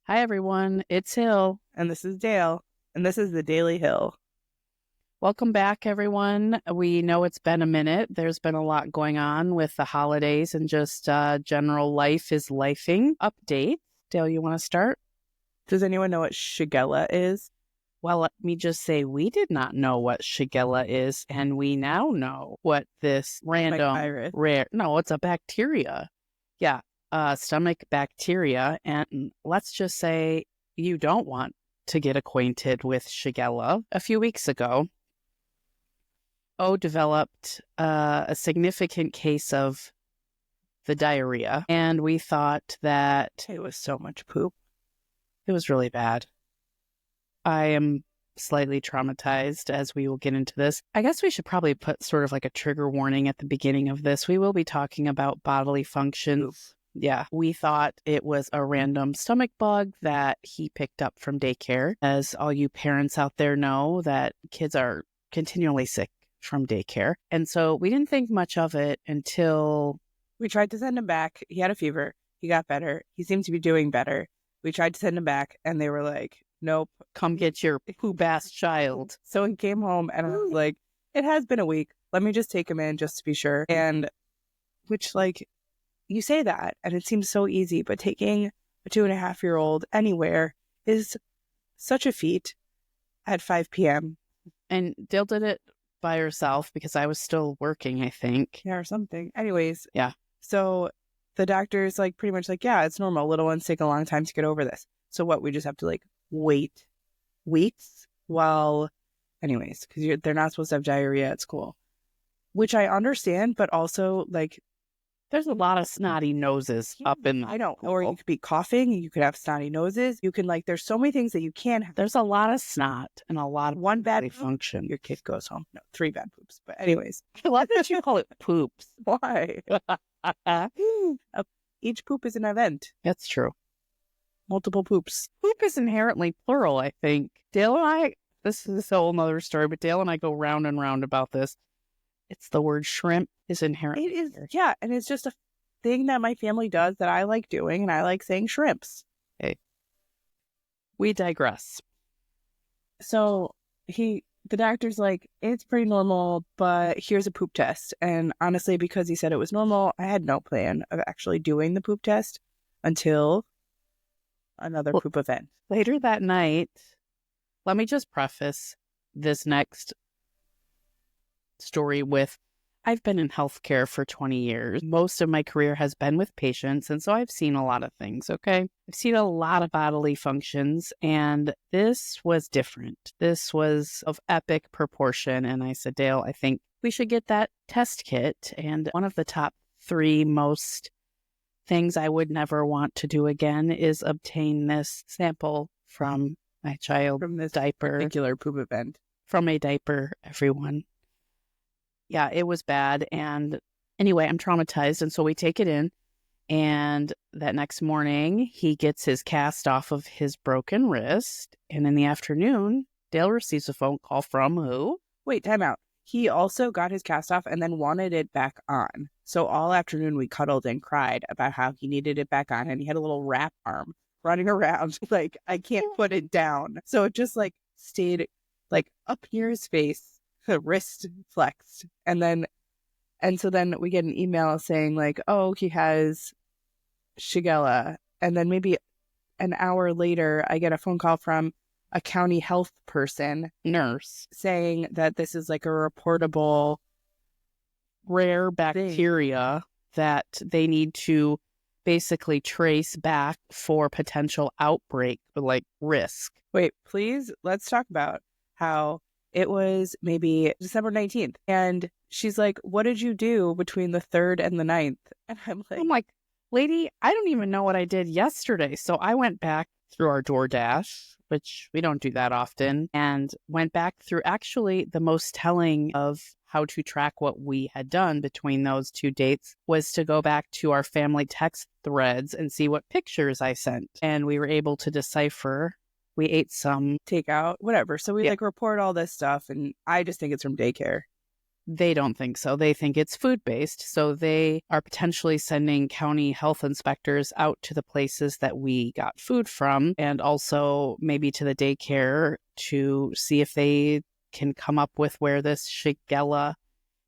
Hi, everyone. It's Hill. And this is Dale, and this is the Daily Hill. Welcome back, everyone. We know it's been a minute. There's been a lot going on with the holidays and just general life is lifing. Update. Dale, you want to start? Does anyone know what Shigella is? Well, let me just say we did not know what Shigella is, and we now know what this random virus. rare. No, it's a bacteria. Yeah, stomach bacteria. And let's just say you don't want to get acquainted with Shigella. A few weeks ago, developed a significant case of the diarrhea, and we thought that It was so much poop. it was really bad. I am slightly traumatized as we will get into this. I guess we should probably put sort of like a trigger warning at the beginning of this. We will be talking about bodily functions. Yeah, we thought it was a random stomach bug that he picked up from daycare. As all you parents out there know, that kids are continually sick from daycare. And so we didn't think much of it until we tried to send him back. He had a fever. He got better. He seemed to be doing better. We tried to send him back, and they were like, nope, come get your poop-ass child. So he came home, and I was like, it has been a week. Let me just take him in just to be sure. And which, like, you say that, and it seems so easy, but taking a 2.5-year-old anywhere is such a feat at 5 p.m. And Dale did it by herself because I was still working, I think. Yeah, or something. Anyways. Yeah. So the doctor's like pretty much like, yeah, it's normal. Little ones take a long time to get over this. So what? We just have to like wait weeks while, anyways, because they're not supposed to have diarrhea at school, which I understand, but also like there's a lot of snotty noses up in the I know. Or you could be coughing. You could have snotty noses. You can like, there's so many things that you can have. There's a lot of snot and a lot of one bad function. Your kid goes home. No, 3 bad poops. But anyways. I love that you call it poops. Why? Each poop is an event. That's true. Multiple poops. Poop is inherently plural, I think. Dale and I, this is a whole nother story, but Dale and I go round and round about this. It's the word shrimp is inherent. It is, yeah, and it's just a thing that my family does that I like doing, and I like saying shrimps. Okay. We digress. So the doctor's like, it's pretty normal, but here's a poop test. And honestly, because he said it was normal, I had no plan of actually doing the poop test until another poop event. Later that night, let me just preface this next story with, I've been in healthcare for 20 years. Most of my career has been with patients, and so I've seen a lot of things, okay? I've seen a lot of bodily functions, and this was different. This was of epic proportion, and I said, Dale, I think we should get that test kit, and one of the top 3 most things I would never want to do again is obtain this sample from my child. From this diaper. Particular poop event. From a diaper, everyone. Yeah, it was bad. And anyway, I'm traumatized. And so we take it in. And that next morning, he gets his cast off of his broken wrist. And in the afternoon, Dale receives a phone call from who? Wait, time out. He also got his cast off and then wanted it back on. So all afternoon we cuddled and cried about how he needed it back on. And he had a little wrap arm running around like, I can't put it down. So it just like stayed like up near his face. The wrist flexed, and so then we get an email saying like, oh, he has Shigella, and then maybe an hour later I get a phone call from a county health nurse saying that this is like a reportable rare bacteria that they need to basically trace back for potential outbreak, like risk. Wait, please, let's talk about how it was maybe December 19th. And she's like, what did you do between the 3rd and the 9th? And I'm like, lady, I don't even know what I did yesterday. So I went back through our DoorDash, which we don't do that often, and went back through actually the most telling of how to track what we had done between those 2 dates was to go back to our family text threads and see what pictures I sent. And we were able to decipher. We ate some takeout, whatever. So we like report all this stuff, and I just think it's from daycare. They don't think so. They think it's food-based. So they are potentially sending county health inspectors out to the places that we got food from, and also maybe to the daycare to see if they can come up with where this Shigella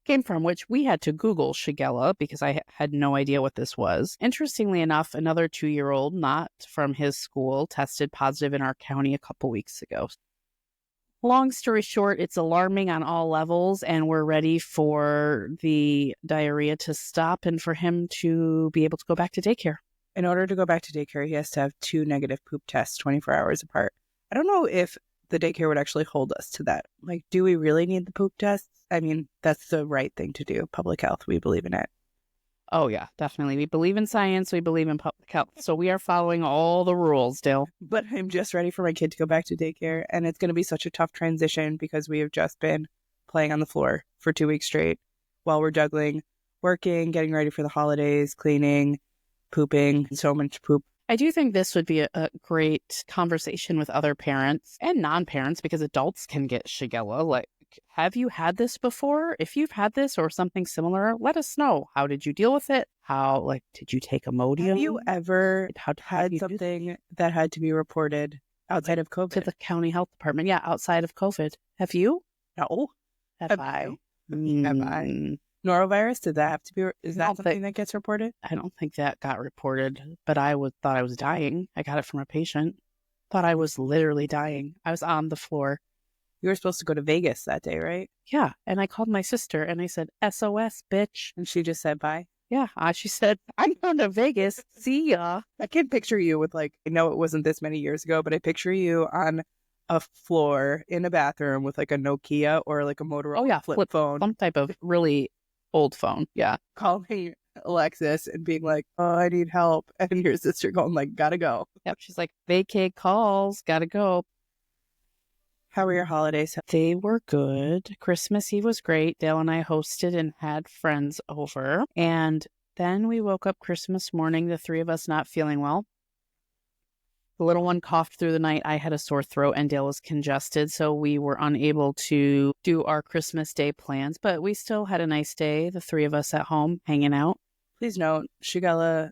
came from, which we had to Google Shigella because I had no idea what this was. Interestingly enough, another 2-year-old, not from his school, tested positive in our county a couple weeks ago. Long story short, it's alarming on all levels, and we're ready for the diarrhea to stop and for him to be able to go back to daycare. In order to go back to daycare, he has to have 2 negative poop tests 24 hours apart. I don't know if the daycare would actually hold us to that. Like, do we really need the poop tests? I mean, that's the right thing to do. Public health, we believe in it. Oh, yeah, definitely. We believe in science. We believe in public health. So we are following all the rules, Dale. But I'm just ready for my kid to go back to daycare. And it's going to be such a tough transition because we have just been playing on the floor for 2 weeks straight while we're juggling, working, getting ready for the holidays, cleaning, pooping, so much poop. I do think this would be a great conversation with other parents and non-parents, because adults can get Shigella. Like, have you had this before? If you've had this or something similar, let us know. How did you deal with it? Did you take Imodium? Have you ever had something that had to be reported outside of COVID? To the county health department. Yeah, outside of COVID. Have you? No. Have I? Have I? Norovirus, did that have to be, is that something that gets reported? I don't think that got reported, but I thought I was dying. I got it from a patient. Thought I was literally dying. I was on the floor. You were supposed to go to Vegas that day, right? Yeah, and I called my sister and I said, SOS, bitch. And she just said bye. Yeah, she said, I'm going to Vegas. See ya. I can picture you with, like, I know it wasn't this many years ago, but I picture you on a floor in a bathroom with like a Nokia or like a Motorola flip phone. Some type of really old phone. Yeah. Calling Alexis and being like, oh, I need help. And your sister going like, gotta go. Yep. She's like, vacay calls, gotta go. How were your holidays? They were good. Christmas Eve was great. Dale and I hosted and had friends over. And then we woke up Christmas morning, the three of us not feeling well. The little one coughed through the night. I had a sore throat and Dale was congested, so we were unable to do our Christmas Day plans, but we still had a nice day, the three of us at home hanging out. Please note, Shigella,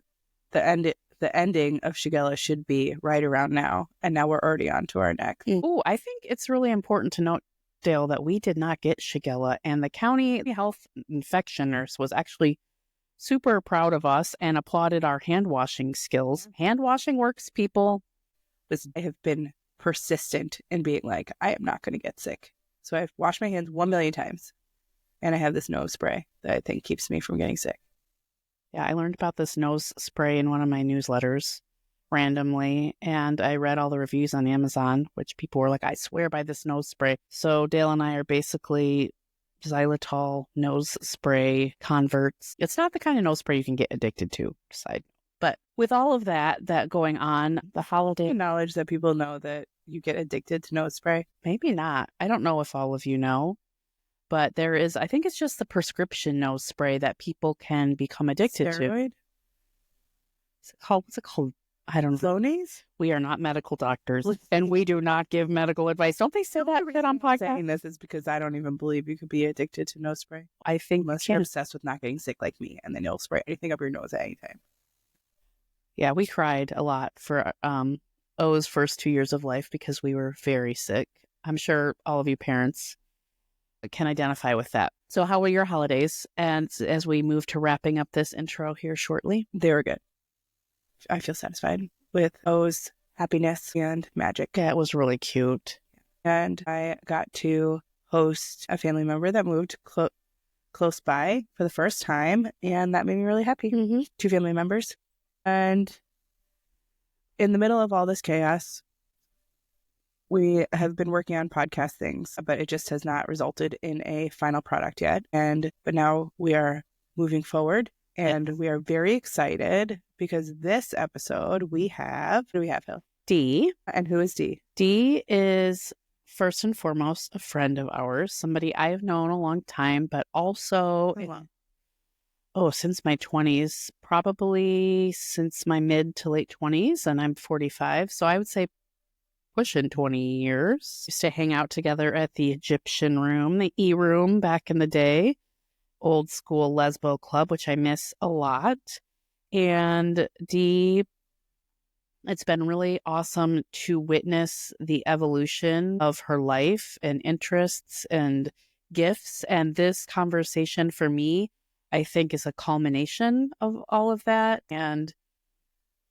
the ending of Shigella should be right around now, and now we're already on to our next. Oh, I think it's really important to note, Dale, that we did not get Shigella, and the county health infection nurse was actually super proud of us and applauded our hand washing skills. Hand washing works, people. I have been persistent in being like, I am not going to get sick. So I've washed my hands 1 million times, and I have this nose spray that I think keeps me from getting sick. Yeah, I learned about this nose spray in one of my newsletters randomly, and I read all the reviews on Amazon, which people were like, I swear by this nose spray. So Dale and I are basically xylitol nose spray converts. It's not the kind of nose spray you can get addicted to, side. But with all of that going on, the holiday knowledge that people know that you get addicted to nose spray. Maybe not. I don't know if all of you know, but there is, I think it's just the prescription nose spray that people can become addicted Steroid? to. What's it called? I don't know. Flonase? We are not medical doctors, and we do not give medical advice. Don't they say that on podcasts? Saying this is because I don't even believe you could be addicted to nose spray. I think unless you're obsessed with not getting sick like me, and then you'll spray anything up your nose at any time. Yeah, we cried a lot for O's first 2 years of life because we were very sick. I'm sure all of you parents can identify with that. So how were your holidays? And as we move to wrapping up this intro here shortly? They were good. I feel satisfied with O's happiness and magic. Yeah, it was really cute. And I got to host a family member that moved close by for the first time, and that made me really happy. Mm-hmm. 2 family members. And in the middle of all this chaos, we have been working on podcast things, but it just has not resulted in a final product yet. But now we are moving forward, and we are very excited because this episode who do we have, Phil? Dee. And who is Dee? Dee is first and foremost a friend of ours, somebody I have known a long time, but also since my 20s, probably since my mid to late 20s, and I'm 45. So I would say pushing 20 years. Used to hang out together at the Egyptian room, the E room back in the day, old school lesbo club, which I miss a lot. And Dee, it's been really awesome to witness the evolution of her life and interests and gifts. And this conversation for me, I think, is a culmination of all of that. And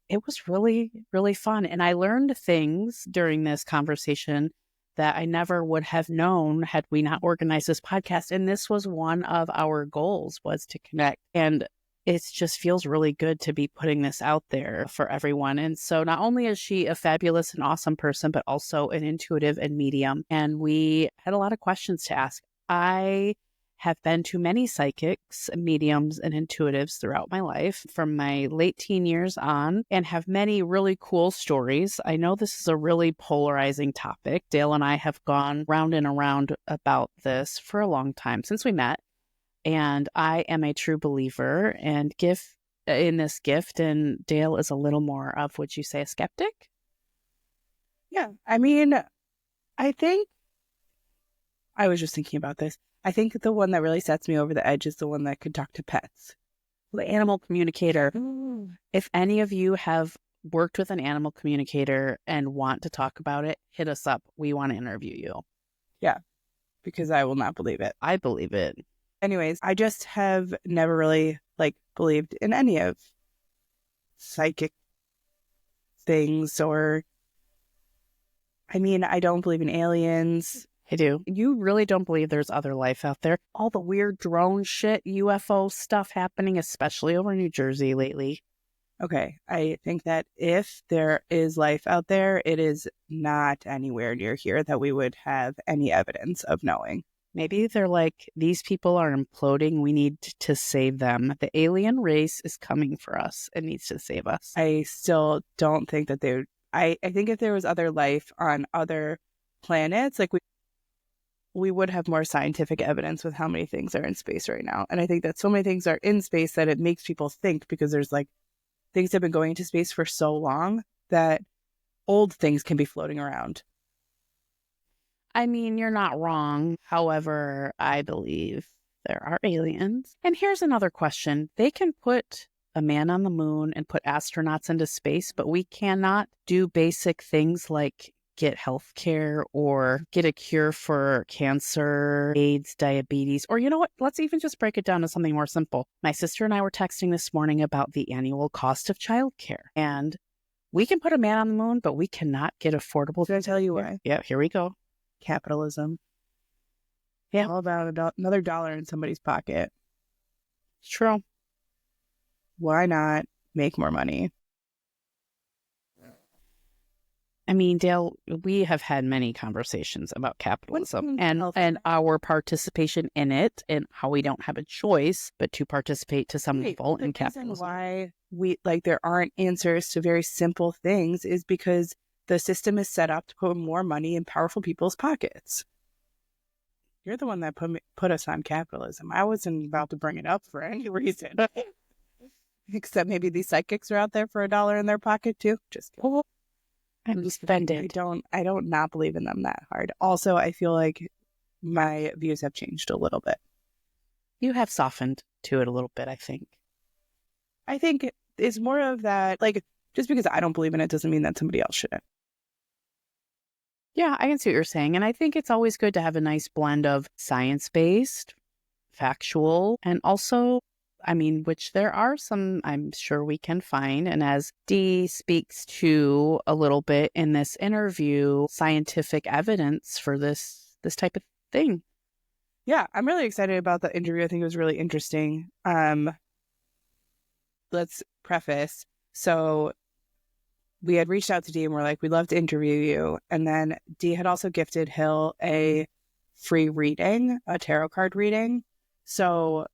it was really, really fun. And I learned things during this conversation that I never would have known had we not organized this podcast. And this was one of our goals, was to connect. And it just feels really good to be putting this out there for everyone. And so not only is she a fabulous and awesome person, but also an intuitive and medium. And we had a lot of questions to ask. I have been to many psychics, mediums, and intuitives throughout my life from my late teen years on, and have many really cool stories. I know this is a really polarizing topic. Dale and I have gone round and around about this for a long time since we met. And I am a true believer and in this gift. And Dale is a little more of, would you say, a skeptic? Yeah. I mean, I think I was just thinking about this. I think the one that really sets me over the edge is the one that could talk to pets. The animal communicator. If any of you have worked with an animal communicator and want to talk about it, hit us up. We want to interview you. Yeah, because I will not believe it. I believe it. Anyways, I just have never really believed in any of psychic things, or I mean, I don't believe in aliens. I do. You really don't believe there's other life out there? All the weird drone shit, UFO stuff happening, especially over New Jersey lately. Okay, I think that if there is life out there, it is not anywhere near here that we would have any evidence of knowing. Maybe they're like, these people are imploding. We need to save them. The alien race is coming for us. It needs to save us. I still don't think that they would. I think if there was other life on other planets, we would have more scientific evidence with how many things are in space right now. And I think that so many things are in space that it makes people think, because there's things have been going into space for so long that old things can be floating around. I mean, you're not wrong. However, I believe there are aliens. And here's another question. They can put a man on the moon and put astronauts into space, but we cannot do basic things like get health care or get a cure for cancer, AIDS, diabetes, or you know what? Let's even just break it down to something more simple. My sister and I were texting this morning about the annual cost of childcare, and we can put a man on the moon, but we cannot get affordable. Can I tell you why? Yeah, here we go. Capitalism. Yeah. All about another dollar in somebody's pocket. It's true. Why not make more money? I mean, Dale, we have had many conversations about capitalism and our participation in it, and how we don't have a choice but to participate to some level in capitalism. Why there aren't answers to very simple things is because the system is set up to put more money in powerful people's pockets. You're the one that put us on capitalism. I wasn't about to bring it up for any reason. Except maybe these psychics are out there for $1 in their pocket too. Just kidding. I'm offended. I don't not believe in them that hard. Also, I feel like my views have changed a little bit. You have softened to it a little bit, I think. I think it's more of that, just because I don't believe in it doesn't mean that somebody else shouldn't. Yeah, I can see what you're saying. And I think it's always good to have a nice blend of science-based, factual, and also, I mean, which there are some I'm sure we can find. And as Dee speaks to a little bit in this interview, scientific evidence for this type of thing. Yeah, I'm really excited about the interview. I think it was really interesting. Let's preface. So we had reached out to Dee and we're like, we'd love to interview you. And then Dee had also gifted Hill a free reading, a tarot card reading. So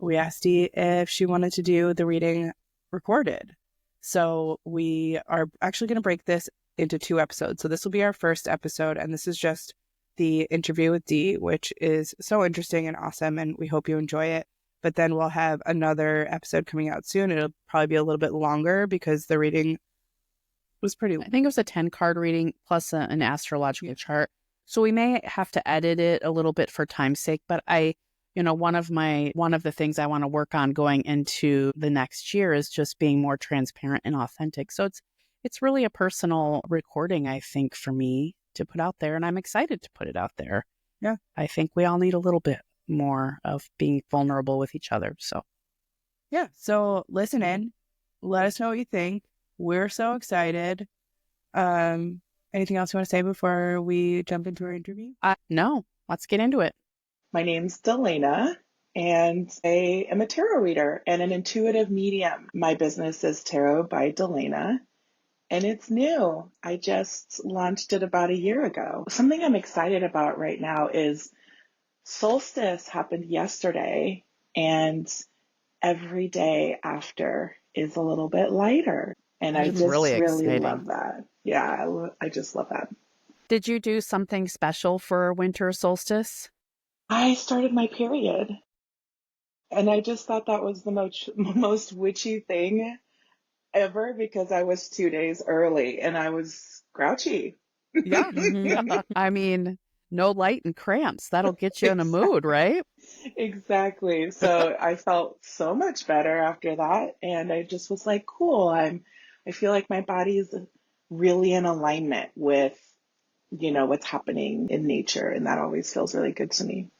we asked Dee if she wanted to do the reading recorded. So we are actually going to break this into 2 episodes. So this will be our first episode, and this is just the interview with Dee, which is so interesting and awesome, and we hope you enjoy it. But then we'll have another episode coming out soon. It'll probably be a little bit longer because the reading was pretty. I think it was a 10 card reading plus an astrological chart. So we may have to edit it a little bit for time's sake, but one of the things I want to work on going into the next year is just being more transparent and authentic. So it's really a personal recording, I think, for me to put out there, and I'm excited to put it out there. Yeah. I think we all need a little bit more of being vulnerable with each other. So Yeah. So listen in. Let us know what you think. We're so excited. Anything else you want to say before we jump into our interview? No, let's get into it. My name's Delana, and I am a tarot reader and an intuitive medium. My business is Tarot by Delana, and it's new. I just launched it about a year ago. Something I'm excited about right now is solstice happened yesterday, and every day after is a little bit lighter. And I It's just really really exciting. love that. Yeah, I just love that. Did you do something special for winter solstice? I started my period. And I just thought that was the most witchy thing ever because I was 2 days early and I was grouchy. Yeah. Yeah. I mean, no light and cramps. That'll get you in a Exactly. mood, right? Exactly. So I felt so much better after that. And I just was like, cool. I feel like my body is really in alignment with, what's happening in nature. And that always feels really good to me.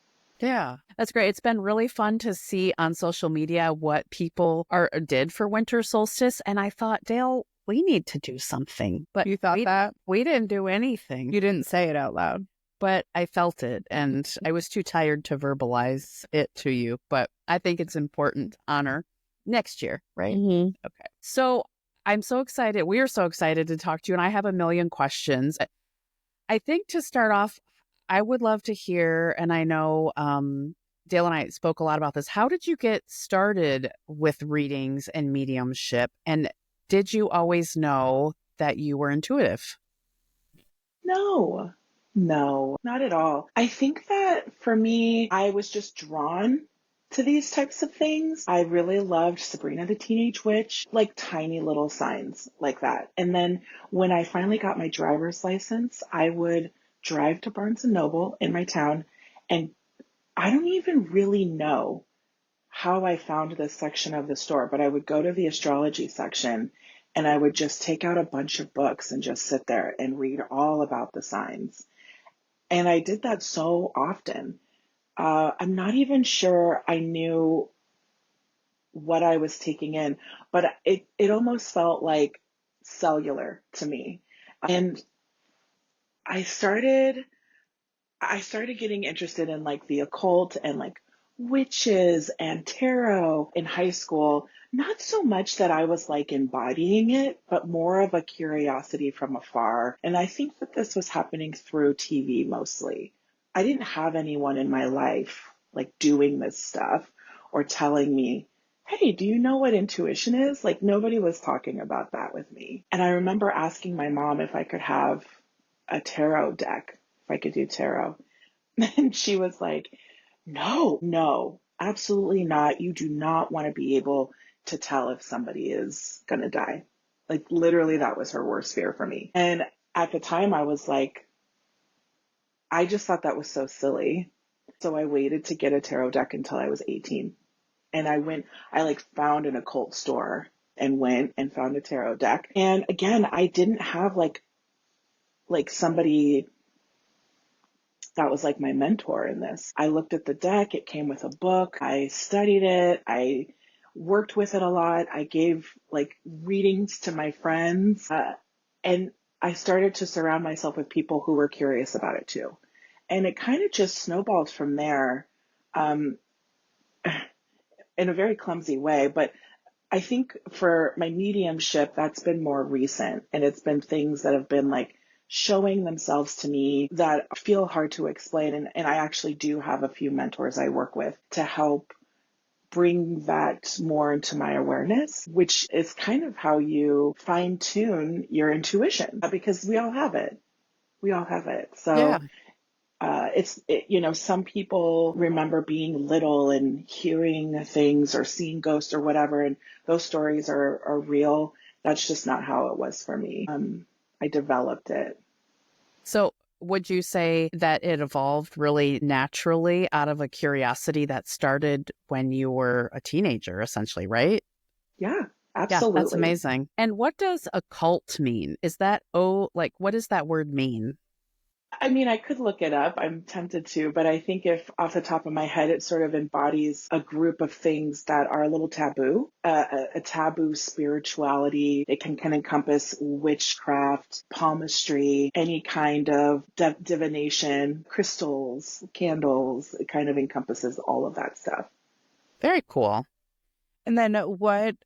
Yeah, that's great. It's been really fun to see on social media what people did for winter solstice. And I thought, Dale, we need to do something. But You thought that? we didn't do anything. You didn't say it out loud. But I felt it, and I was too tired to verbalize it to you. But I think it's important to honor next year, right? Mm-hmm. Okay. So I'm so excited. We are so excited to talk to you, and I have a million questions. I think to start off, I would love to hear, and I know Dale and I spoke a lot about this. How did you get started with readings and mediumship? And did you always know that you were intuitive? No, no, not at all. I think that for me, I was just drawn to these types of things. I really loved Sabrina the Teenage Witch, like tiny little signs like that. And then when I finally got my driver's license, I would drive to Barnes and Noble in my town, and I don't even really know how I found this section of the store, but I would go to the astrology section and I would just take out a bunch of books and just sit there and read all about the signs. And I did that so often. I'm not even sure I knew what I was taking in, but it almost felt like cellular to me. And I started I started getting interested in like the occult and like witches and tarot in high school. Not so much that I was like embodying it, but more of a curiosity from afar. And I think that this was happening through TV mostly. I didn't have anyone in my life like doing this stuff or telling me, hey, do you know what intuition is? Like nobody was talking about that with me. And I remember asking my mom if I could have a tarot deck, if I could do tarot. And she was like, no, no, absolutely not. You do not want to be able to tell if somebody is going to die. Like literally that was her worst fear for me. And at the time I was like, I just thought that was so silly. So I waited to get a tarot deck until I was 18. And I like found an occult store and went and found a tarot deck. And again, I didn't have like somebody that was like my mentor in this. I looked at the deck, it came with a book, I studied it, I worked with it a lot, I gave like readings to my friends, and I started to surround myself with people who were curious about it too. And it kind of just snowballed from there, um, in a very clumsy way, but I think for my mediumship, that's been more recent, and it's been things that have been like showing themselves to me that feel hard to explain. And I actually do have a few mentors I work with to help bring that more into my awareness, which is kind of how you fine tune your intuition because we all have it. We all have it. Yeah. So some people remember being little and hearing things or seeing ghosts or whatever, and those stories are real. that's just not how it was for me. I developed it. So would you say that it evolved really naturally out of a curiosity that started when you were a teenager, essentially, right? Yeah, Yeah, that's absolutely. amazing. And what does occult mean? Is that, like, what does that word mean? I mean, I could look it up. I'm tempted to, but I think if off the top of my head, it sort of embodies a group of things that are a little taboo, a taboo spirituality. It can encompass witchcraft, palmistry, any kind of divination, crystals, candles. It kind of encompasses all of that stuff. Very cool. And then at what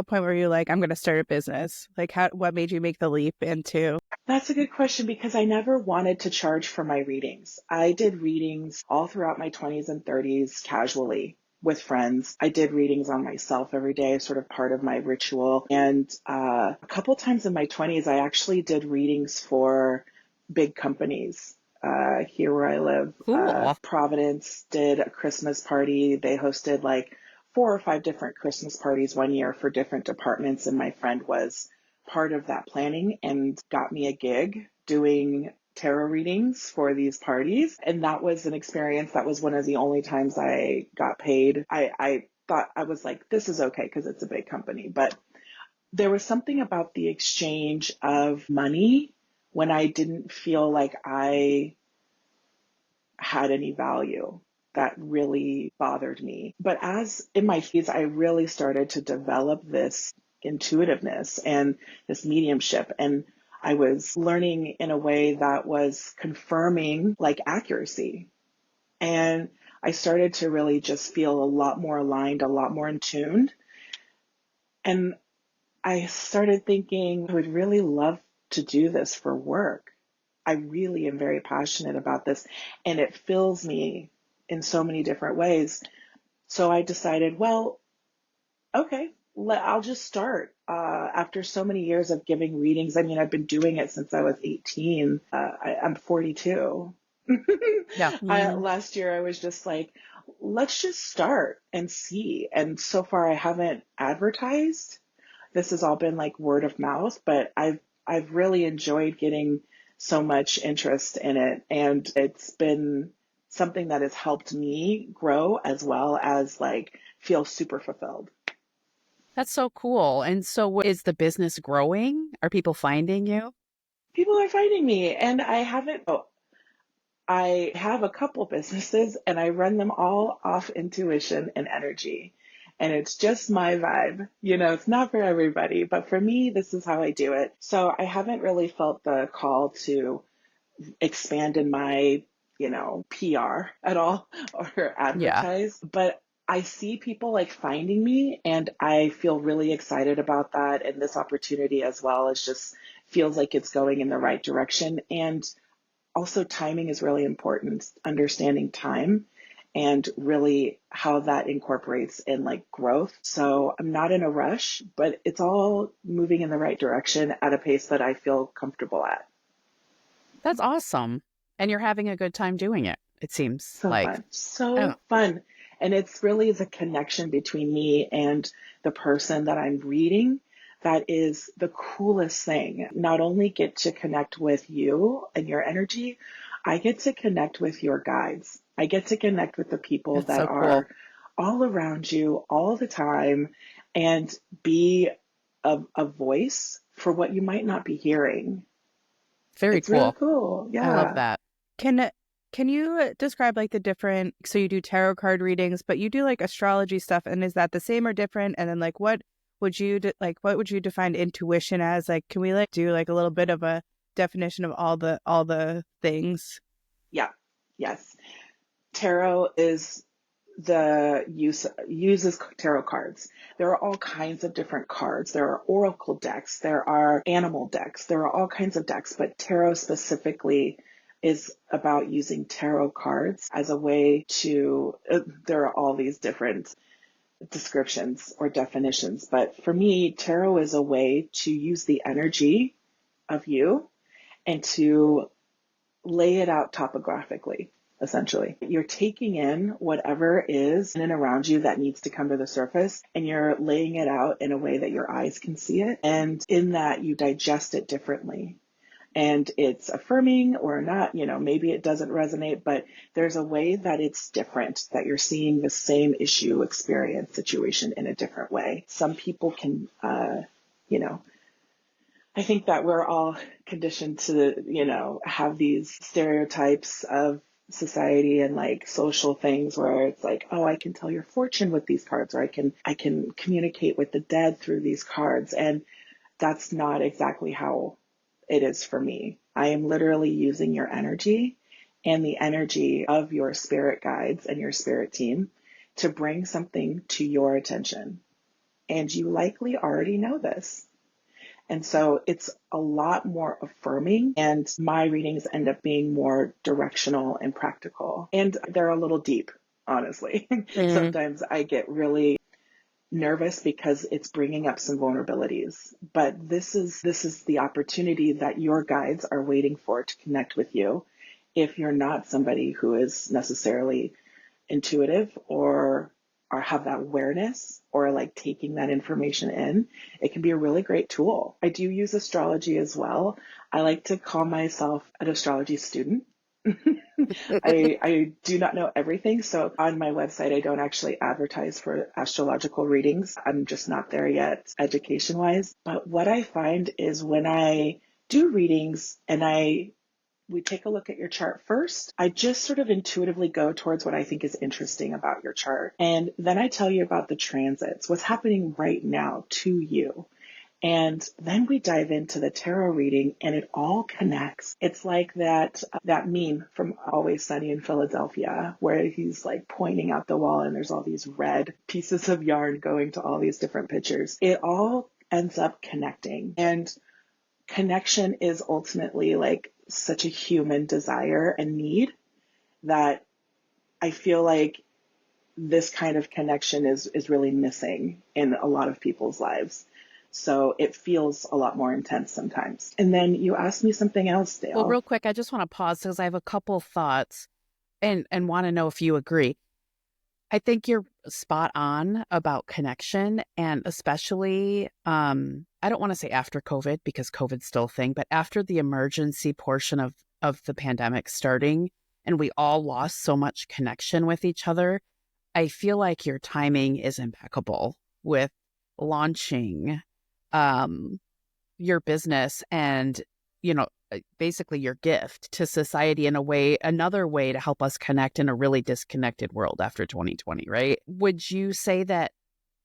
point were you like, I'm going to start a business? Like, what made you make the leap into? That's a good question because I never wanted to charge for my readings. I did readings all throughout my 20s and 30s casually with friends. I did readings on myself every day, sort of part of my ritual. And a couple times in my 20s, I actually did readings for big companies. Here where I live, Cool. Providence did a Christmas party. They hosted like 4 or 5 different Christmas parties one year for different departments. And my friend was part of that planning and got me a gig doing tarot readings for these parties. And that was an experience that was one of the only times I got paid. I thought, I was like, this is okay because it's a big company. But there was something about the exchange of money when I didn't feel like I had any value that really bothered me. But as in my feeds, I really started to develop this intuitiveness and this mediumship. And I was learning in a way that was confirming like accuracy. And I started to really just feel a lot more aligned, a lot more in tune. And I started thinking I would really love to do this for work. I really am very passionate about this and it fills me in so many different ways. So I decided, well, okay, I'll just start. After so many years of giving readings, I mean, I've been doing it since I was 18. I'm 42. Yeah. Last year, I was just like, let's just start and see. And so far, I haven't advertised. This has all been like word of mouth, but I've really enjoyed getting so much interest in it, and it's been something that has helped me grow as well as like feel super fulfilled. That's so cool. And so is the business growing? Are people finding you? People are finding me, and I have a couple businesses and I run them all off intuition and energy. And it's just my vibe. You know, it's not for everybody, but for me, this is how I do it. So I haven't really felt the call to expand in my, PR at all or Yeah. advertise. But I see people like finding me and I feel really excited about that. And this opportunity as well is just feels like it's going in the right direction. And also timing is really important, understanding time and really how that incorporates in like growth. So I'm not in a rush, but it's all moving in the right direction at a pace that I feel comfortable at. That's awesome. And you're having a good time doing it, it seems So like. fun. Oh, So fun. And it's really the connection between me and the person that I'm reading that is the coolest thing. Not only get to connect with you and your energy, I get to connect with your guides. I get to connect with the people it's that so cool. are all around you all the time and be a voice for what you might not be hearing. Very It's really cool. cool. I love Yeah. that. Can can you describe like the different, so you do tarot card readings, but you do like astrology stuff, and is that the same or different? And then like what would you define intuition as? Like, can we like do like a little bit of a definition of all the things? Yeah. Yes. Tarot is the uses tarot cards. There are all kinds of different cards. There are oracle decks, there are animal decks, there are all kinds of decks, but tarot specifically is about using tarot cards as a way to there are all these different descriptions or definitions, but for me tarot is a way to use the energy of you and to lay it out topographically. essentially. You're taking in whatever is in and around you that needs to come to the surface, and you're laying it out in a way that your eyes can see it. And in that, you digest it differently. And it's affirming or not, maybe it doesn't resonate, but there's a way that it's different, that you're seeing the same issue, experience, situation in a different way. Some people can, I think that we're all conditioned to, have these stereotypes of society and like social things where it's like, oh, I can tell your fortune with these cards, or I can communicate with the dead through these cards. And that's not exactly how it is for me. I am literally using your energy and the energy of your spirit guides and your spirit team to bring something to your attention. And you likely already know this. And so it's a lot more affirming, and my readings end up being more directional and practical. And they're a little deep, honestly. Sometimes I get really nervous because it's bringing up some vulnerabilities. But this is the opportunity that your guides are waiting for to connect with you. If you're not somebody who is necessarily intuitive or have that awareness or like taking that information in, it can be a really great tool. I do use astrology as well. I like to call myself an astrology student. I do not know everything. So on my website, I don't actually advertise for astrological readings. I'm just not there yet education wise. But what I find is when I do readings and we take a look at your chart first, I just sort of intuitively go towards what I think is interesting about your chart. And then I tell you about the transits, what's happening right now to you. And then we dive into the tarot reading and it all connects. It's like that meme from Always Sunny in Philadelphia where he's like pointing out the wall and there's all these red pieces of yarn going to all these different pictures. It all ends up connecting. And connection is ultimately like such a human desire and need that I feel like this kind of connection is really missing in a lot of people's lives. So it feels a lot more intense sometimes. And then you asked me something else, Dale. Well, real quick, I just want to pause because I have a couple thoughts and want to know if you agree. I think you're spot on about connection, and especially, I don't want to say after COVID because COVID's still a thing, but after the emergency portion of the pandemic starting and we all lost so much connection with each other, I feel like your timing is impeccable with launching your business and, basically your gift to society in a way, another way to help us connect in a really disconnected world after 2020, right? Would you say that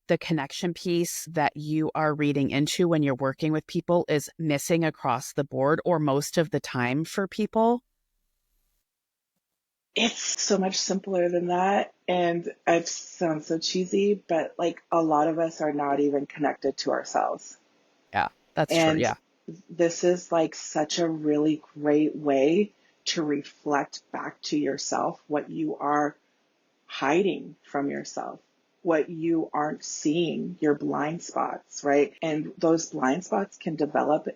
the connection piece that you are reading into when you're working with people is missing across the board or most of the time for people? It's so much simpler than that. And it sounds so cheesy, but like a lot of us are not even connected to ourselves. Yeah, that's true. And Yeah. this is like such a really great way to reflect back to yourself what you are hiding from yourself, what you aren't seeing, your blind spots, right? And those blind spots can develop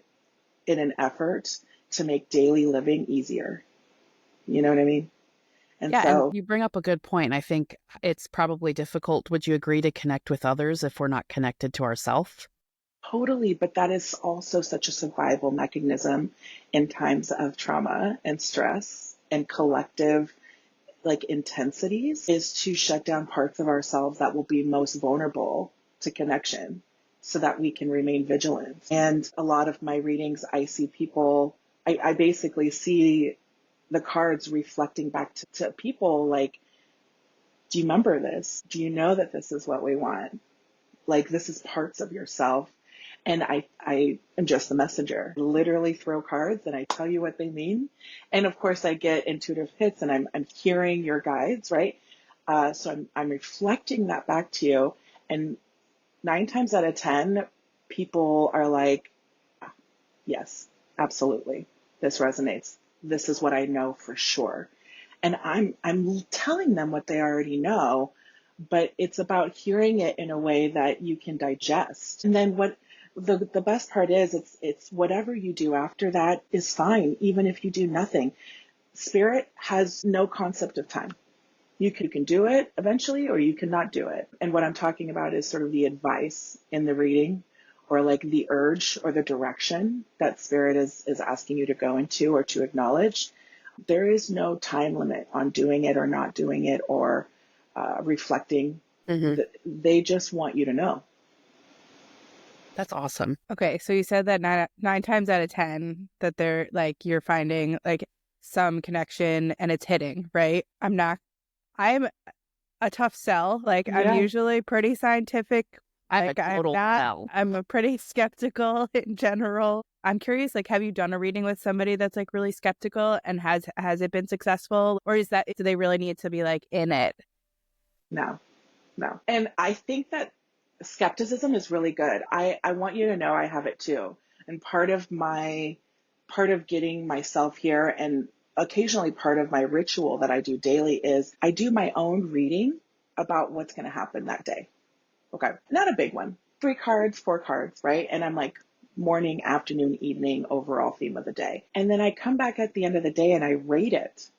in an effort to make daily living easier. You know what I mean? And Yeah, and so you bring up a good point. I think it's probably difficult. Would you agree to connect with others if we're not connected to ourselves? totally, but that is also such a survival mechanism in times of trauma and stress and collective like intensities is to shut down parts of ourselves that will be most vulnerable to connection so that we can remain vigilant. And a lot of my readings, I see people, I basically see the cards reflecting back to people like, do you remember this? Do you know that this is what we want? Like this is parts of yourself. And I am just the messenger. I literally throw cards and I tell you what they mean. And of course I get intuitive hits and I'm hearing your guides, right? So I'm reflecting that back to you. And 9 times out of 10, people are like, yes, absolutely. This resonates. This is what I know for sure. And I'm telling them what they already know, but it's about hearing it in a way that you can digest. And then what the best part is it's whatever you do after that is fine, even if you do nothing. Spirit has no concept of time. You can do it eventually or you cannot do it. And what I'm talking about is sort of the advice in the reading, or like the urge or the direction that Spirit is asking you to go into or to acknowledge. There is no time limit on doing it or not doing it, or reflecting. Mm-hmm. They just want you to know. That's awesome. Okay, so you said that nine times out of 10 that they're like you're finding like some connection and it's hitting, right? I'm a tough sell. Like I'm Yeah. usually pretty scientific. I'm a Like total hell. I'm a pretty skeptical in general. I'm curious, like, have you done a reading with somebody that's like really skeptical, and has it been successful, or do they really need to be like in it? No, no. And I think that skepticism is really good. I want you to know I have it too. And part of getting myself here, and occasionally part of my ritual that I do daily, is I do my own reading about what's going to happen that day. Okay. Not a big one. 3 cards, 4 cards, right? And I'm like morning, afternoon, evening, overall theme of the day. And then I come back at the end of the day and I rate it.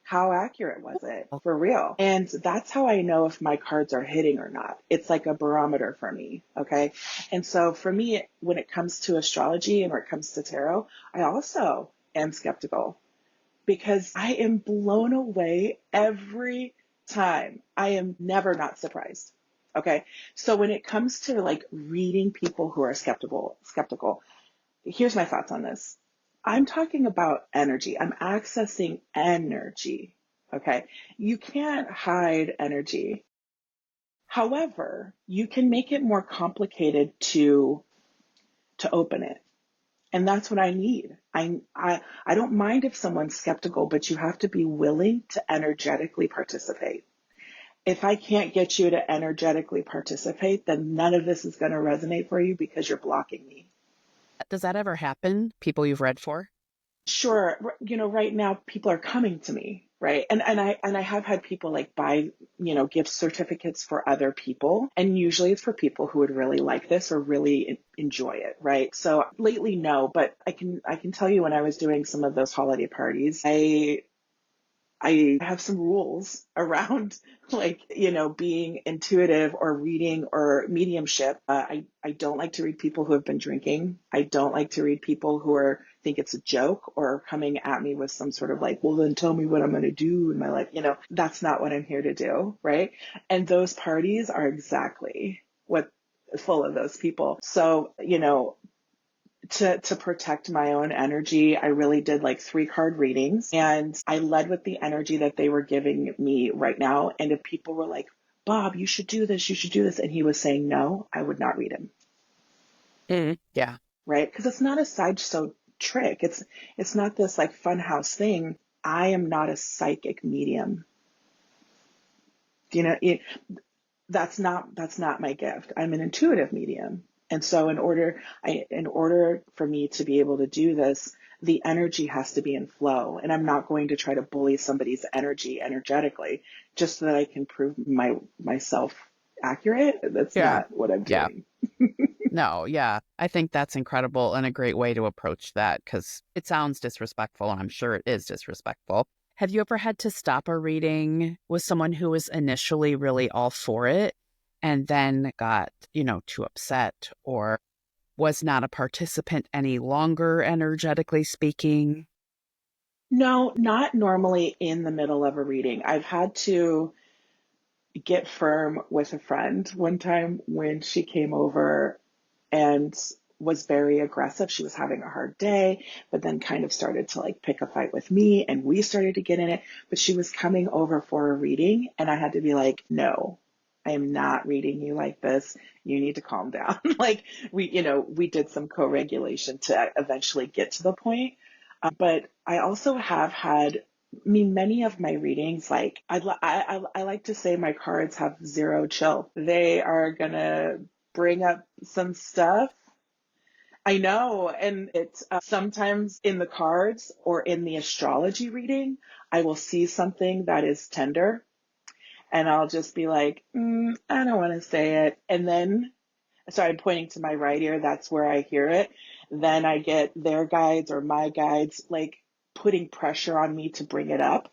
How accurate was it for real? And that's how I know if my cards are hitting or not. It's like a barometer for me. Okay. And so for me, when it comes to astrology and when it comes to tarot, I also am skeptical because I am blown away every time. I am never not surprised. Okay. So when it comes to like reading people who are skeptical, here's my thoughts on this. I'm talking about energy. I'm accessing energy. Okay. You can't hide energy. However, you can make it more complicated to open it. And that's what I need. I don't mind if someone's skeptical, but you have to be willing to energetically participate. If I can't get you to energetically participate, then none of this is going to resonate for you because you're blocking me. Does that ever happen? People you've read for? Sure. Right now people are coming to me, right? And I have had people like buy, gift certificates for other people. And usually it's for people who would really like this or really enjoy it, right? So lately, no, but I can tell you when I was doing some of those holiday parties, I have some rules around like, being intuitive or reading or mediumship. I don't like to read people who have been drinking. I don't like to read people who think it's a joke or coming at me with some sort of like, well, then tell me what I'm going to do in my life. That's not what I'm here to do. Right. And those parties are exactly what full of those people. So, to protect my own energy, I really did like 3 card readings, and I led with the energy that they were giving me right now. And if people were like, Bob, you should do this, you should do this, and he was saying no, I would not read him. Yeah. Right? Because it's not a sideshow trick. It's not this like funhouse thing. I am not a psychic medium. That's not my gift. I'm an intuitive medium. And so in order for me to be able to do this, the energy has to be in flow. And I'm not going to try to bully somebody's energy energetically just so that I can prove myself accurate. That's Yeah. not what I'm Yeah. doing. No, yeah. I think that's incredible and a great way to approach that because it sounds disrespectful, and I'm sure it is disrespectful. Have you ever had to stop a reading with someone who was initially really all for it and then got, too upset or was not a participant any longer, energetically speaking? No, not normally in the middle of a reading. I've had to get firm with a friend one time when she came over and was very aggressive. She was having a hard day, but then kind of started to like pick a fight with me, and we started to get in it. But she was coming over for a reading, and I had to be like, no, I am not reading you like this. You need to calm down. Like we did some co-regulation to eventually get to the point. But I also have had, many of my readings, like I like to say my cards have zero chill. They are gonna bring up some stuff. I know. And it's sometimes in the cards or in the astrology reading, I will see something that is tender and I'll just be like, I don't want to say it. And then, so I'm pointing to my right ear. That's where I hear it. Then I get their guides or my guides, like, putting pressure on me to bring it up.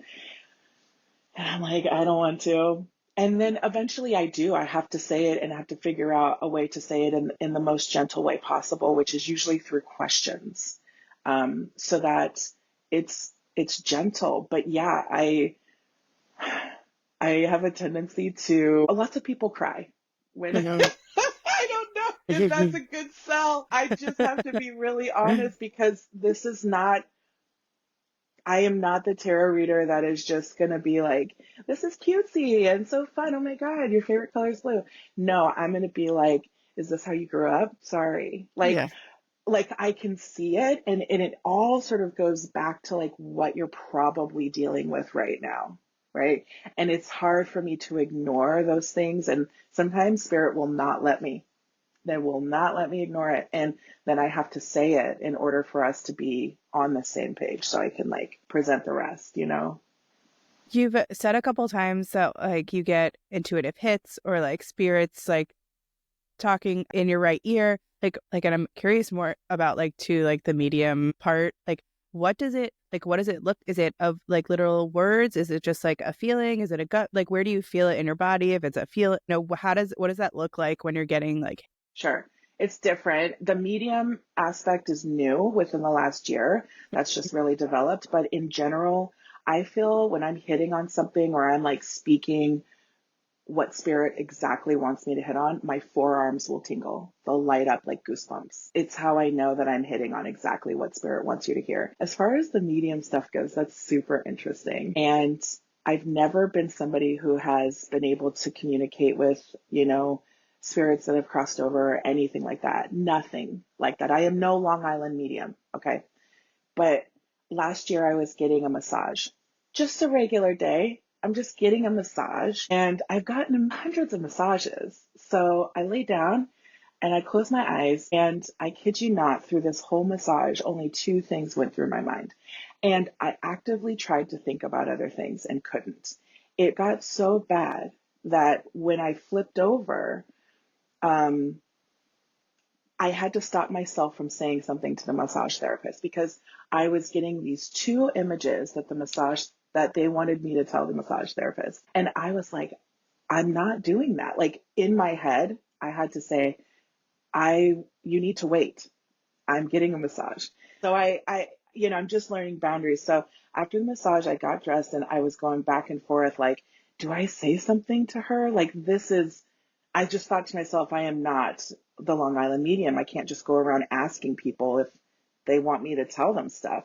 And I'm like, I don't want to. And then eventually I do. I have to say it, and I have to figure out a way to say it in the most gentle way possible, which is usually through questions, so that it's gentle. But yeah, I have a tendency to. Lots of people cry when Mhm. I don't know if that's a good sell. I just have to be really honest, because this is not. I am not the tarot reader that is just going to be like, this is cutesy and so fun. Oh my God, your favorite color is blue. No, I'm going to be like, is this how you grew up? Sorry. Yeah. Like I can see it, and it all sort of goes back to like what you're probably dealing with right now. Right. And it's hard for me to ignore those things. And sometimes spirit will not let me. They will not let me ignore it. And then I have to say it in order for us to be on the same page so I can like present the rest, you know? You've said a couple times that like you get intuitive hits or like spirits like talking in your right ear. And I'm curious more about like to like the medium part. Like what does it look? Is it of like literal words? Is it just like a feeling? Is it a gut? Like where do you feel it in your body? If it's a feel, no, what does that look like when you're getting like Sure. It's different. The medium aspect is new within the last year. That's just really developed. But in general, I feel when I'm hitting on something or I'm like speaking what spirit exactly wants me to hit on, my forearms will tingle. They'll light up like goosebumps. It's how I know that I'm hitting on exactly what spirit wants you to hear. As far as the medium stuff goes, that's super interesting. And I've never been somebody who has been able to communicate with, spirits that have crossed over or anything like that. Nothing like that. I am no Long Island medium. Okay. But last year I was getting a massage, just a regular day. I'm just getting a massage, and I've gotten hundreds of massages. So I lay down and I close my eyes, and I kid you not, through this whole massage, only two things went through my mind. And I actively tried to think about other things and couldn't. It got so bad that when I flipped over, um, I had to stop myself from saying something to the massage therapist, because I was getting these two images that they wanted me to tell the massage therapist. And I was like, I'm not doing that. Like in my head, I had to say, you need to wait. I'm getting a massage. So I'm just learning boundaries. So after the massage, I got dressed and I was going back and forth, like, do I say something to her? Like, I just thought to myself, I am not the Long Island medium. I can't just go around asking people if they want me to tell them stuff.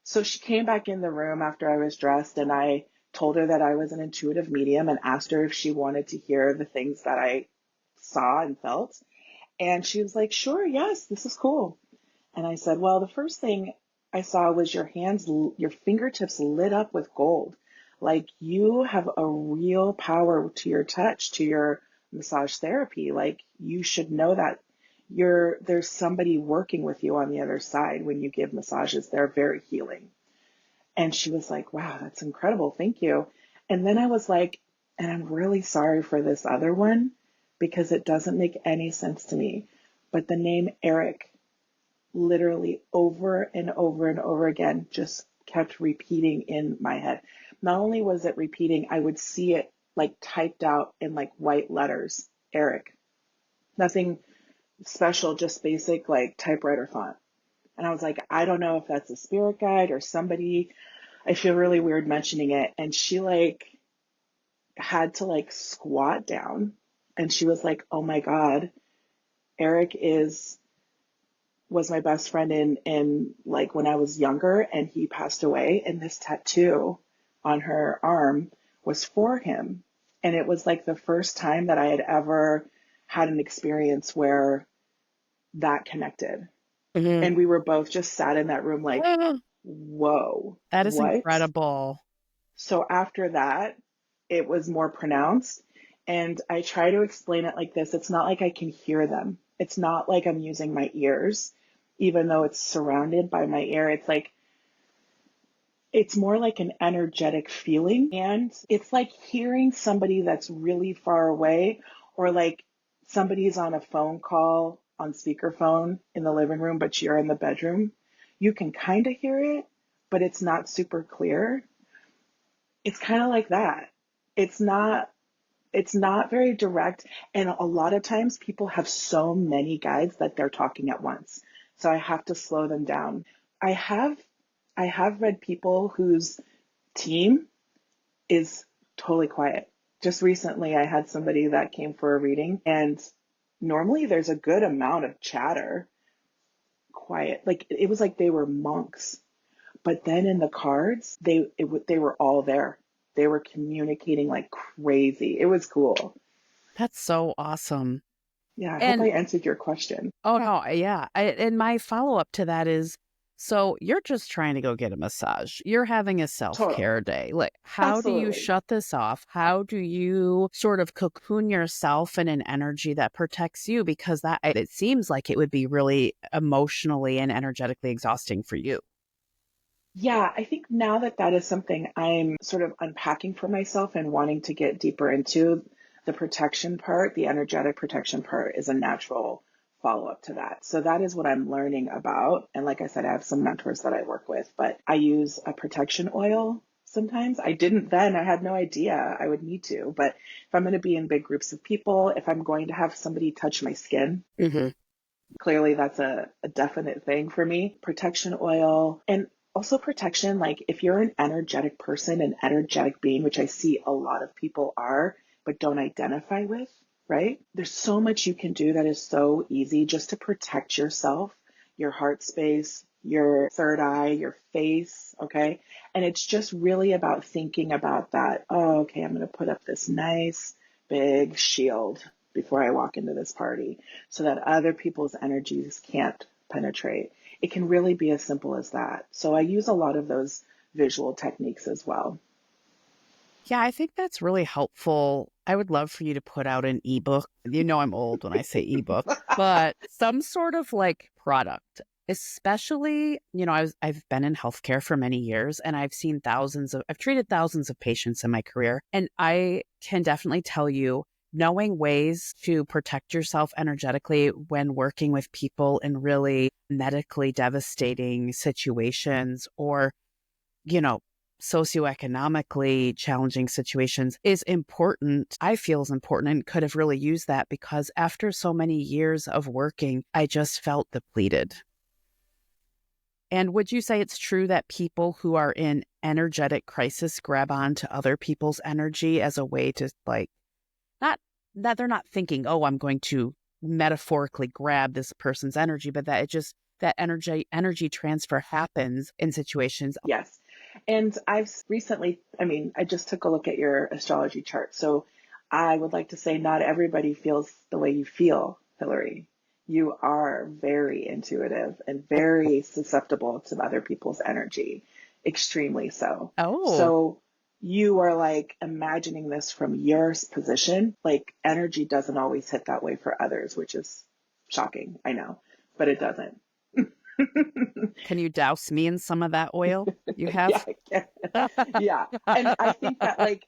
So she came back in the room after I was dressed, and I told her that I was an intuitive medium and asked her if she wanted to hear the things that I saw and felt. And she was like, sure, yes, this is cool. And I said, well, the first thing I saw was your fingertips lit up with gold. Like you have a real power to your touch, to your massage therapy. Like you should know that there's somebody working with you on the other side when you give massages. They're very healing. And she was like, wow, that's incredible. Thank you. And then I was like, and I'm really sorry for this other one because it doesn't make any sense to me. But the name Eric literally over and over and over again just kept repeating in my head. Not only was it repeating, I would see it like typed out in like white letters, Eric. Nothing special, just basic like typewriter font. And I was like, I don't know if that's a spirit guide or somebody. I feel really weird mentioning it. And she like had to like squat down, and she was like, oh my God, Eric was my best friend in like when I was younger, and he passed away, and this tattoo on her arm was for him. And it was like the first time that I had ever had an experience where that connected. Mhm. And we were both just sat in that room like, whoa, That is what? incredible. So after that, it was more pronounced. And I try to explain it like this. It's not like I can hear them. It's not like I'm using my ears, even though it's surrounded by my ear. It's more like an energetic feeling. And it's like hearing somebody that's really far away, or like somebody's on a phone call on speakerphone in the living room, but you're in the bedroom. You can kind of hear it, but it's not super clear. It's kind of like that. It's not it's not very direct, and a lot of times people have so many guides that they're talking at once. So I have to slow them down. I have I have read people whose team is totally quiet. Just recently I had somebody that came for a reading, and normally there's a good amount of chatter, quiet. Like it was like they were monks. But then in the cards, they were all there. They were communicating like crazy. It was cool. That's so awesome. Yeah, I hope I And answered your question. oh no, yeah. And my follow up to that is, so you're just trying to go get a massage. You're having a Totally. self-care day. Like, how do you Absolutely. shut this off? How do you sort of cocoon yourself in an energy that protects you? Because that it seems like it would be really emotionally and energetically exhausting for you. Yeah, I think now that that is something I'm sort of unpacking for myself and wanting to get deeper into, the protection part, the energetic protection part is a natural follow up to that. So that is what I'm learning about. And like I said, I have some mentors that I work with, but I use a protection oil sometimes. I didn't then, I had no idea I would need to. But if I'm going to be in big groups of people, if I'm going to have somebody touch my skin, Hmm. clearly that's a definite thing for me. Protection oil and also protection, like if you're an energetic person, an energetic being, which I see a lot of people are, but don't identify with, right? There's so much you can do that is so easy just to protect yourself, your heart space, your third eye, your face, okay? And it's just really about thinking about that. Oh, okay, I'm going to put up this nice big shield before I walk into this party so that other people's energies can't penetrate. It can really be as simple as that. So I use a lot of those visual techniques as well. Yeah, I think that's really helpful. I would love for you to put out an ebook. You know, I'm old when I say ebook, but some sort of like product, especially, I've been in healthcare for many years and I've treated thousands of patients in my career. And I can definitely tell you, knowing ways to protect yourself energetically when working with people in really medically devastating situations or you know, socioeconomically challenging situations is important. I feel is important and could have really used that because after so many years of working, I just felt depleted. And would you say it's true that people who are in energetic crisis grab on to other people's energy as a way to like, not that they're not thinking, oh, I'm going to metaphorically grab this person's energy, but that it just, that energy transfer happens in situations. Yes. And I've recently, I mean, I just took a look at your astrology chart. So I would like to say not everybody feels the way you feel, Hillary. You are very intuitive and very susceptible to other people's energy, extremely so. Oh, So you are like imagining this from your position. Like energy doesn't always hit that way for others, which is shocking. I know, but it doesn't. can you douse me in some of that oil you Yeah, have? yeah. And I think that, like,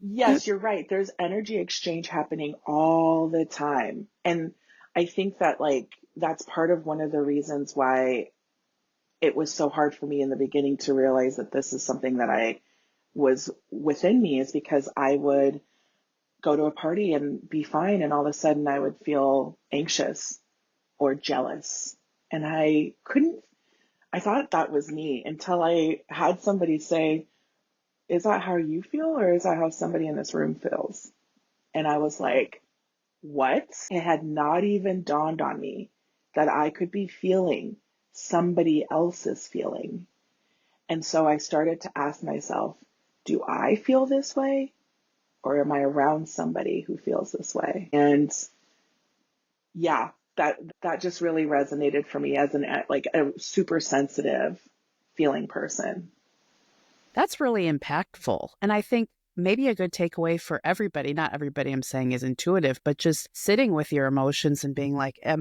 yes, you're right. There's energy exchange happening all the time. And I think that, like, that's part of one of the reasons why it was so hard for me in the beginning to realize that this is something that I was within me, is because I would go to a party and be fine. And all of a sudden I would feel anxious or jealous. And I thought that was me until I had somebody say, is that how you feel or is that how somebody in this room feels? And I was like, what? It had not even dawned on me that I could be feeling somebody else's feeling. And so I started to ask myself, do I feel this way or am I around somebody who feels this way? And yeah, that just really resonated for me as like a super sensitive feeling person. That's really impactful. And I think maybe a good takeaway for everybody, not everybody I'm saying is intuitive, but just sitting with your emotions and being like, do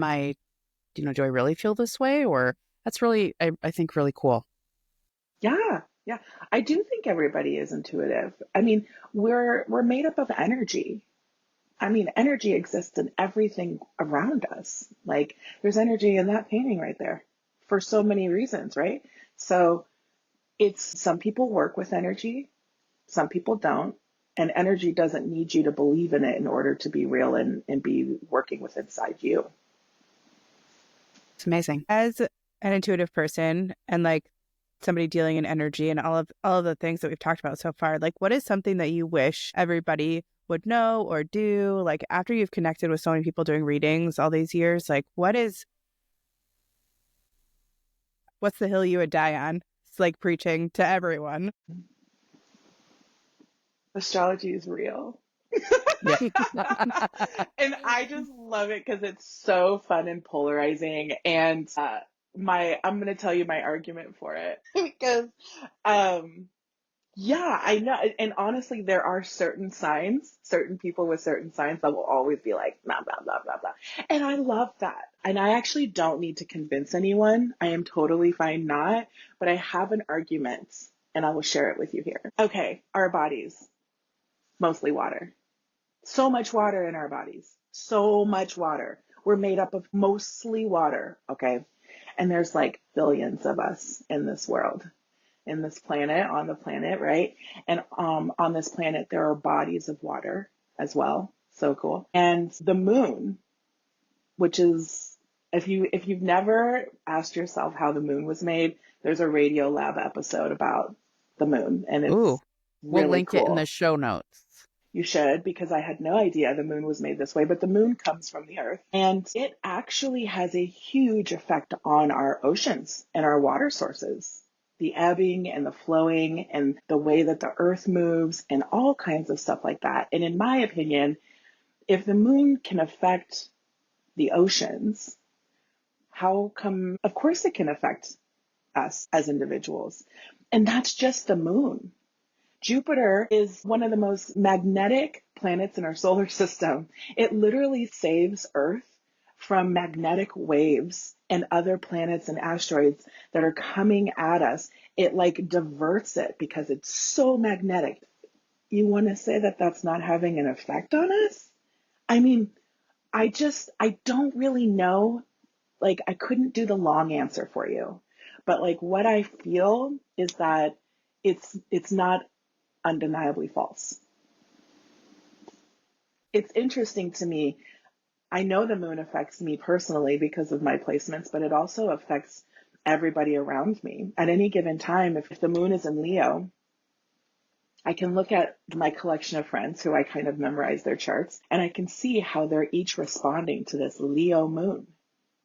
I really feel this way? Or that's really, I think, really cool. Yeah, yeah. I do think everybody is intuitive. I mean, we're made up of energy. I mean, energy exists in everything around us. Like there's energy in that painting right there for so many reasons, right? So It's some people work with energy, some people don't. And energy doesn't need you to believe in it in order to be real and be working with inside you. It's amazing. As an intuitive person and like somebody dealing in energy and all of the things that we've talked about so far, like what is something that you wish everybody would know or do? Like after you've connected with so many people doing readings all these years, like what's the hill you would die on? It's like preaching to everyone. Astrology is real. Yeah. And I just love it because it's so fun and polarizing. And I'm going to tell you my argument for it because um, yeah, I know. And honestly, there are certain signs, certain people with certain signs that will always be like, blah, blah, blah, blah, blah. And I love that. And I actually don't need to convince anyone. I am totally fine not, but I have an argument and I will share it with you here. Okay, our bodies, mostly water. So much water in our bodies. So much water. We're made up of mostly water, okay? And there's like billions of us in this world, in this planet, on the planet, right? And on this planet, there are bodies of water as well. So cool. And the moon, which is, if you've never asked yourself how the moon was made, there's a Radio Lab episode about the moon, and Ooh, it's we'll really link it in the cool. show notes. You should, because I had no idea the moon was made this way, but the moon comes from the earth and it actually has a huge effect on our oceans and our water sources. The ebbing and the flowing and the way that the earth moves and all kinds of stuff like that. And in my opinion, if the moon can affect the oceans, how come, of course it can affect us as individuals. And that's just the moon. Jupiter is one of the most magnetic planets in our solar system. It literally saves Earth from magnetic waves and other planets and asteroids that are coming at us. It like diverts it because it's so magnetic. You want to say that that's not having an effect on us? I mean, I don't really know. Like, I couldn't do the long answer for you. But like what I feel is that it's not undeniably false. It's interesting to me. I know the moon affects me personally because of my placements, but it also affects everybody around me. At any given time, if the moon is in Leo, I can look at my collection of friends who I kind of memorize their charts, and I can see how they're each responding to this Leo moon,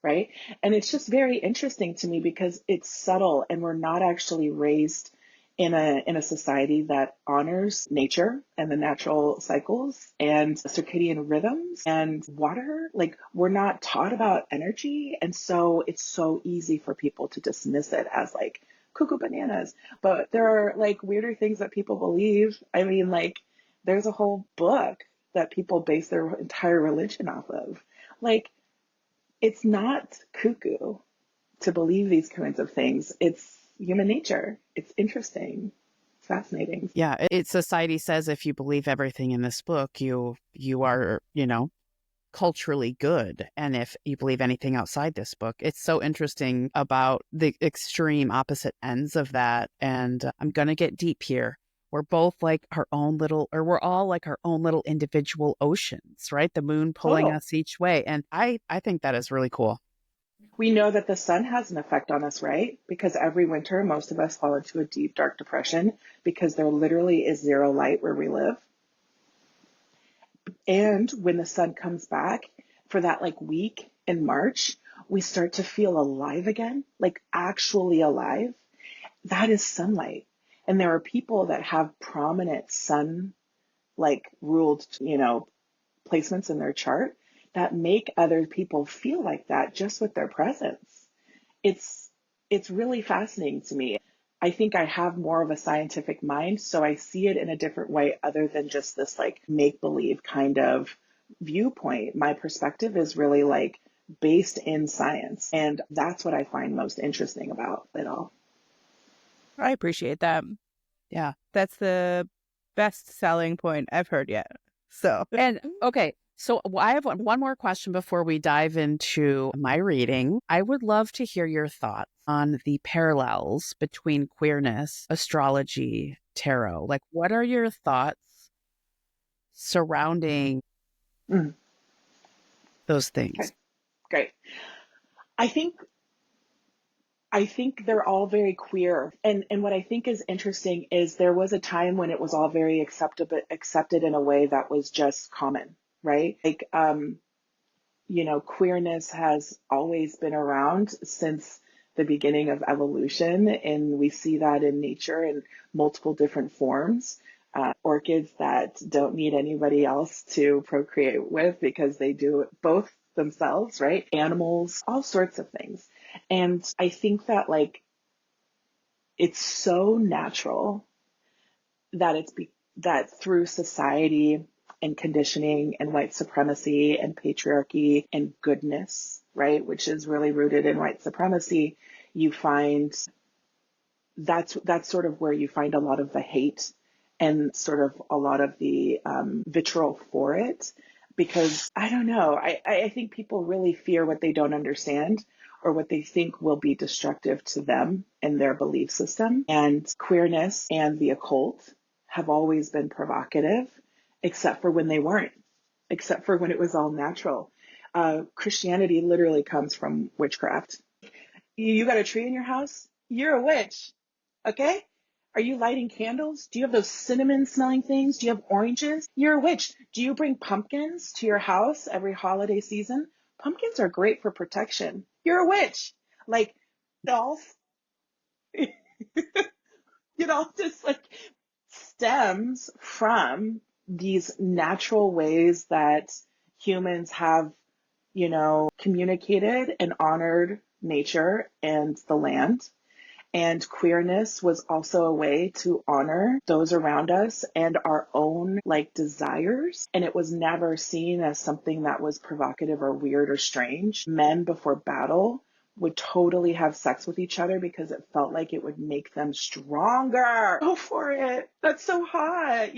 right? And it's just very interesting to me because it's subtle and we're not actually raised in a society that honors nature and the natural cycles and circadian rhythms and water. Like, we're not taught about energy, and so it's so easy for people to dismiss it as like cuckoo bananas. But there are like weirder things that people believe. I mean, like, there's a whole book that people base their entire religion off of. Like, it's not cuckoo to believe these kinds of things. It's human nature. It's interesting. It's fascinating. Yeah, society says if you believe everything in this book, you are, culturally good. And if you believe anything outside this book, it's so interesting about the extreme opposite ends of that. And I'm going to get deep here. We're both like our own little, or we're all like our own little individual oceans, right? The moon pulling Total. us each way. And I think that is really cool. We know that the sun has an effect on us, right? Because every winter, most of us fall into a deep, dark depression because there literally is zero light where we live. And when the sun comes back for that like week in March, we start to feel alive again, like actually alive. That is sunlight. And there are people that have prominent sun like ruled, placements in their chart that make other people feel like that just with their presence. It's it's really fascinating to me. I think I have more of a scientific mind, so I see it in a different way other than just this like make believe kind of viewpoint. My perspective is really like based in science, and that's what I find most interesting about it all. I appreciate that. Yeah. That's the best selling point I've heard yet. So, And okay, So I have one more question before we dive into my reading. I would love to hear your thoughts on the parallels between queerness, astrology, tarot. Like, what are your thoughts surrounding Mm, those okay, things? great. I think they're all very queer. And what I think is interesting is there was a time when it was all very accepted in a way that was just common, right? Like queerness has always been around since the beginning of evolution, and we see that in nature in multiple different forms. Orchids that don't need anybody else to procreate with because they do it both themselves, right? Animals, all sorts of things. And I think that it's so natural that that through society and conditioning and white supremacy and patriarchy and goodness, right, which is really rooted in white supremacy, you find that's sort of where you find a lot of the hate and sort of a lot of the vitriol for it. Because I don't know, I think people really fear what they don't understand or what they think will be destructive to them and their belief system. And queerness and the occult have always been provocative, except for when they weren't, except for when it was all natural. Christianity literally comes from witchcraft. You got a tree in your house? You're a witch. Okay? Are you lighting candles? Do you have those cinnamon smelling things? Do you have oranges? You're a witch. Do you bring pumpkins to your house every holiday season? Pumpkins are great for protection. You're a witch. Like, it all, it all just stems from these natural ways that humans have, communicated and honored nature and the land. And queerness was also a way to honor those around us and our own desires. And it was never seen as something that was provocative or weird or strange. Men before battle would totally have sex with each other because it felt like it would make them stronger. Go for it. That's so hot,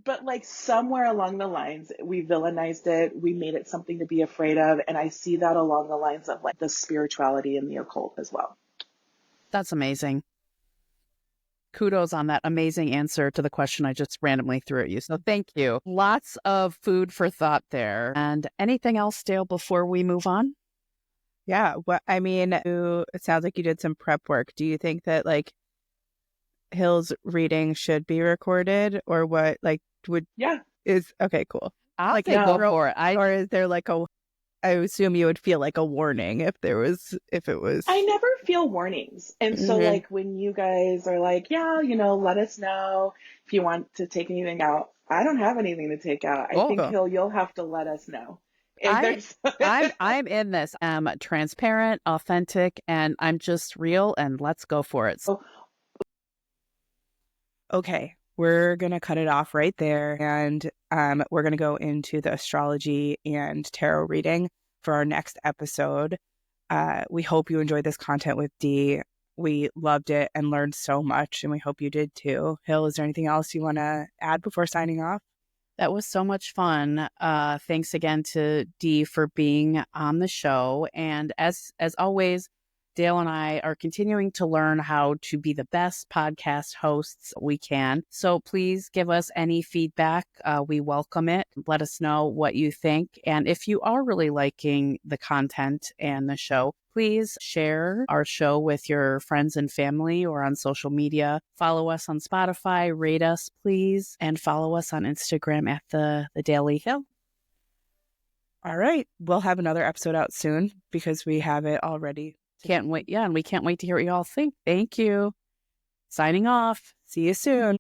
but somewhere along the lines, we villainized it. We made it something to be afraid of. And I see that along the lines of the spirituality and the occult as well. That's amazing. Kudos on that amazing answer to the question I just randomly threw at you. So thank you. Lots of food for thought there. And anything else, Dale, before we move on? Yeah. It sounds like you did some prep work. Do you think that Hill's reading should be recorded or what? Yeah. Okay, cool. I'll go for it. Or is there I assume you would feel a warning if it was. I never feel warnings. And so when you guys are yeah, let us know if you want to take anything out. I don't have anything to take out. I think you'll have to let us know. I'm in this. I'm transparent, authentic, and I'm just real, and let's go for it. Okay, we're going to cut it off right there. And we're going to go into the astrology and tarot reading for our next episode. We hope you enjoyed this content with Dee. We loved it and learned so much, and we hope you did too. Hill, is there anything else you want to add before signing off? That was so much fun. Thanks again to Dee for being on the show. And as always, Dale and I are continuing to learn how to be the best podcast hosts we can. So please give us any feedback. We welcome it. Let us know what you think. And if you are really liking the content and the show, please share our show with your friends and family or on social media. Follow us on Spotify, rate us, please, and follow us on Instagram at the Daily Hill. All right. We'll have another episode out soon because we have it already. Can't wait. Yeah, and we can't wait to hear what you all think. Thank you. Signing off. See you soon.